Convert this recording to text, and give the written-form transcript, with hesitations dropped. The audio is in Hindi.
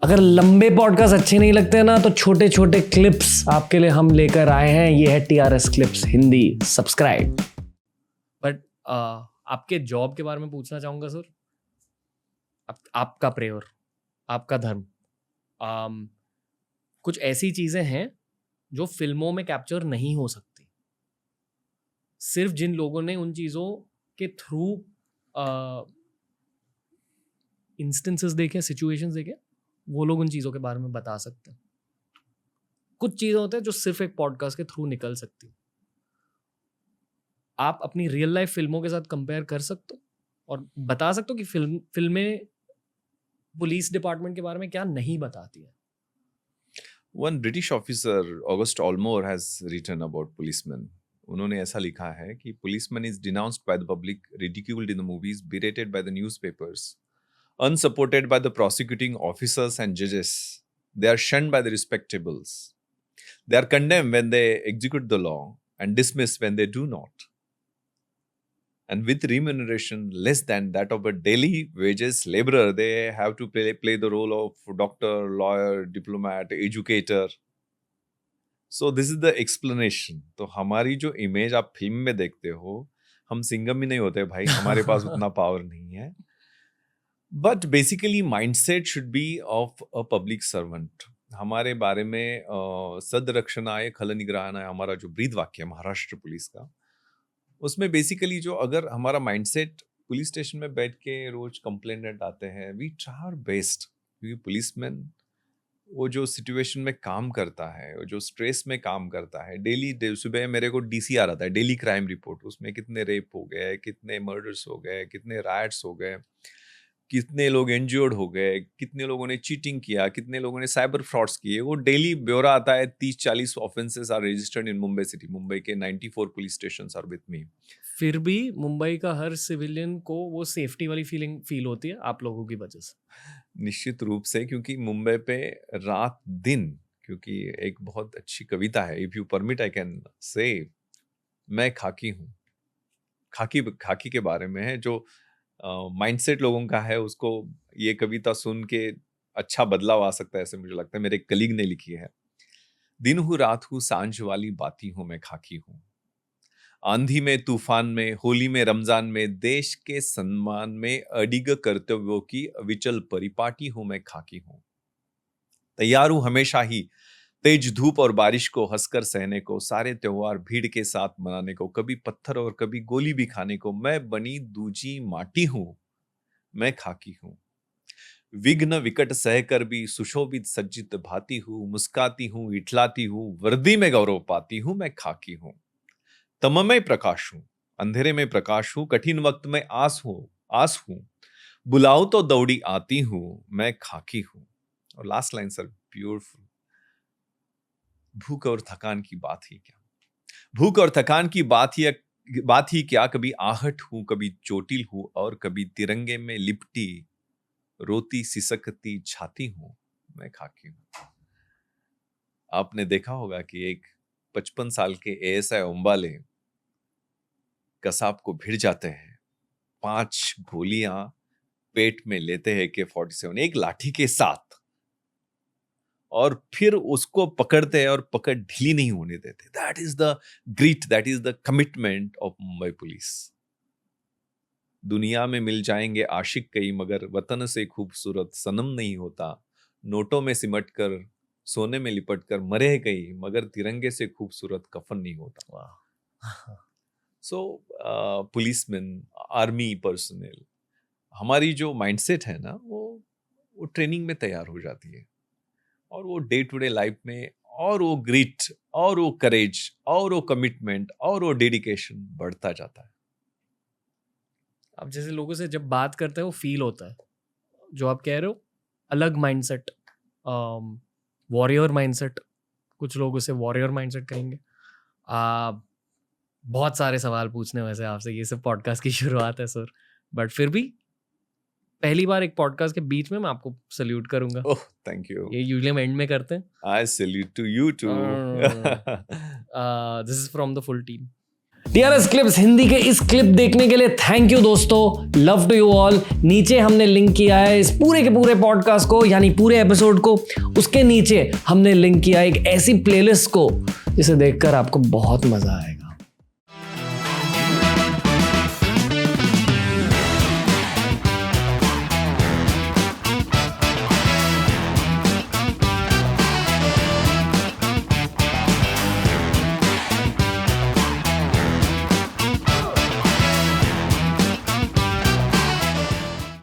अगर लंबे पॉडकास्ट अच्छे नहीं लगते ना तो छोटे छोटे क्लिप्स आपके लिए हम लेकर आए हैं। ये है TRS clips Hindi. Subscribe. But आपके जॉब के बारे में पूछना चाहूंगा सर। आपका प्रेयर, आपका धर्म, कुछ ऐसी चीजें हैं जो फिल्मों में कैप्चर नहीं हो सकती। सिर्फ जिन लोगों ने उन चीजों के थ्रू इंस्टेंसेस देखे, सिचुएशंस देखे, वो लोग उन चीज़ों के बारे में बता सकते हैं। कुछ चीज़ें होते हैं जो सिर्फ एक पॉडकास्ट के थ्रू निकल सकती। आप अपनी रियल लाइफ फिल्मों के साथ कंपेयर कर सकते हो और बता सकते हो कि फिल्में पुलिस डिपार्टमेंट के बारे में क्या नहीं बताती है। One British officer, August Allmore, has written about policemen. उन्होंने ऐसा लिखा है कि policeman is denounced by the public, ridiculed in the movies, berated by the newspapers, unsupported by the prosecuting officers and judges. They are shunned by the respectables. They are condemned when they execute the law and dismissed when they do not. And with remuneration less than that of a daily wages laborer, they have to play the role of doctor, lawyer, diplomat, educator. So this is the explanation. तो हमारी जो इमेज आप फिल्म में देखते हो, हम सिंघम ही नहीं होते भाई, हमारे पास उतना पावर नहीं है. But basically mindset should be of a public servant. हमारे बारे में सदरक्षणाय खल निग्रहणाय हमारा जो ब्रीद वाक्य है महाराष्ट्र पुलिस का, उसमें बेसिकली जो अगर हमारा माइंडसेट पुलिस स्टेशन में बैठ के रोज कंप्लेनेंट आते हैं, वी ट्राई आवर बेस्ट, क्योंकि पुलिसमैन वो जो सिचुएशन में काम करता है, वो जो स्ट्रेस में काम करता है, डेली सुबह मेरे को DCR आता है, डेली क्राइम रिपोर्ट, उसमें कितने रेप हो गए, कितने मर्डर्स हो गए, कितने राइट्स हो गए, कितने लोग इंजर्ड हो गए, कितने लोगों ने चीटिंग किया, कितने लोगों ने साइबर फ्रॉड्स किए, वो डेली ब्यौरा आता है. 30-40 offences are registered in Mumbai city. Mumbai के 94 police stations are with me. फिर भी मुंबई का हर सिविलियन को वो सेफ्टी वाली फीलिंग फील होती है आप लोगों की वजह से. निश्चित रूप से, क्योंकि मुंबई पे रात दिन, क्योंकि एक बहुत अच्छी कविता है, if you permit I can say, मैं खाकी हूँ. खाकी के बारे में है, जो माइंडसेट लोगों का है, उसको ये कविता सुन के अच्छा बदलाव आ सकता है, ऐसे मुझे लगता है. मेरे कलीग ने लिखी है. दिन हूँ रात हूँ सांझ वाली बाती हूँ, मैं खाकी हूँ. आंधी में तूफान में, होली में रमजान में, देश के सम्मान में अडिग कर्तव्यों की अविचल परिपाटी हूं, मैं खाकी हूं. तैयार हूं हमेशा ही तेज धूप और बारिश को हंसकर सहने को, सारे त्योहार भीड़ के साथ मनाने को, कभी पत्थर और कभी गोली भी खाने को. मैं बनी दूजी माटी हूं, मैं खाकी हूं. विघ्न विकट सहकर भी सुशोभित सज्जित भाती हूं, मुस्काती हूं, इठलाती हूं, वर्दी में गौरव पाती हूं, मैं खाकी हूं. तममय प्रकाश हूं, अंधेरे में प्रकाश हूं, कठिन वक्त में आस हूं, बुलाओ तो दौड़ी आती हूं, मैं खाकी हूं. और लास्ट लाइन सर, ब्यूटीफुल. भूख और थकान की बात ही क्या, भूख और थकान की बात ही क्या, कभी आहट हूं, कभी चोटिल हूं, और कभी तिरंगे में लिपटी रोती सिसकती छाती हूं, मैं खाकी हूं. आपने देखा होगा कि एक 55 साल के ASI ओंबाले कसाब को भिड़ जाते हैं, 5 गोलियां पेट में लेते हैं AK-47 एक लाठी के साथ, और फिर उसको पकड़ते हैं और पकड़ ढीली नहीं होने देते. That is the grit, that is the commitment of Mumbai police. दुनिया में मिल जाएंगे आशिक कई, मगर वतन से खूबसूरत सनम नहीं होता. नोटों में सिमट कर, सोने में लिपट कर मरे कई, मगर तिरंगे से खूबसूरत कफन नहीं होता. सो पुलिसमैन, आर्मी पर्सनल, हमारी जो माइंडसेट है ना, वो ट्रेनिंग में तैयार हो जाती है, और वो डे टू डे लाइफ में, और वो ग्रिट, और वो करेज, और वो कमिटमेंट, और वो डेडिकेशन बढ़ता जाता है. आप जैसे लोगों से जब बात करते हैं वो फील होता है, जो आप कह रहे हो, अलग माइंडसेट, वॉरियर माइंडसेट. कुछ लोग उसे वॉरियर माइंडसेट कहेंगे. बहुत सारे सवाल पूछने वैसे आपसे, ये सब पॉडकास्ट की शुरुआत है सर, बट फिर भी पहली बार एक पॉडकास्ट के बीच में मैं आपको सल्यूट करूंगा. Oh, thank you. ये यूजुअली हम एंड में करते हैं. I salute to you too. This is from the full team. TRS clips Hindi के इस क्लिप देखने के लिए थैंक यू दोस्तों, लव टू यू ऑल। नीचे हमने लिंक किया है इस पूरे के पूरे पॉडकास्ट को, यानी पूरे एपिसोड को, उसके नीचे हमने लिंक किया एक ऐसी प्लेलिस्ट को जिसे देखकर आपको बहुत मजा आएगा।